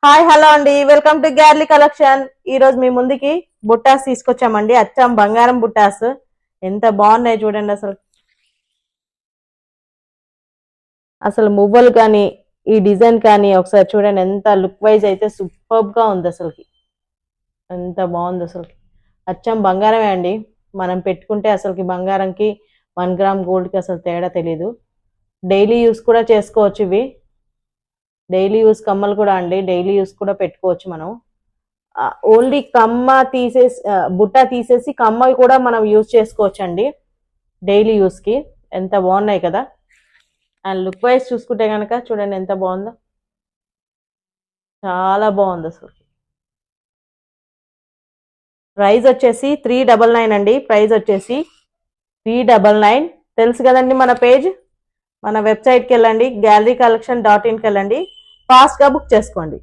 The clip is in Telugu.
హాయ్ హలో అండి, వెల్కమ్ టు గ్యార్లీ కలెక్షన్. ఈ రోజు మీ ముందుకి బుట్టాస్ తీసుకొచ్చామండి. అచ్చం బంగారం బుట్టాస్ ఎంత బాగున్నాయి చూడండి. అసలు అసలు మువ్వలు కానీ ఈ డిజైన్ కానీ ఒకసారి చూడండి. ఎంత లుక్ వైజ్ అయితే సూపర్బ్ గా ఉంది. అసలుకి ఎంత బాగుంది. అసలుకి అచ్చం బంగారమే అండి. మనం పెట్టుకుంటే అసలుకి బంగారంకి 1 గ్రామ్ గోల్డ్ కి అసలు తేడా తెలియదు. డైలీ యూస్ కూడా చేసుకోవచ్చు. ఇవి డైలీ యూస్ కమ్మలు కూడా అండి. డైలీ యూస్ కూడా పెట్టుకోవచ్చు మనం. ఓన్లీ కమ్మ తీసేసి బుట్ట తీసేసి కమ్మ కూడా మనం యూజ్ చేసుకోవచ్చు అండి డైలీ యూస్ కి. ఎంత బాగున్నాయి కదా. అండ్ లుక్ వైజ్ చూసుకుంటే కనుక చూడండి ఎంత బాగుందో. చాలా బాగుంది అసలు. ప్రైస్ వచ్చేసి 399 అండి. ప్రైస్ వచ్చేసి 399. తెలుసు కదండి మన పేజ్. మన వెబ్సైట్కి వెళ్ళండి, gallerycollection.in కి వెళ్ళండి, ఫాస్ట్గా బుక్ చేసుకోండి.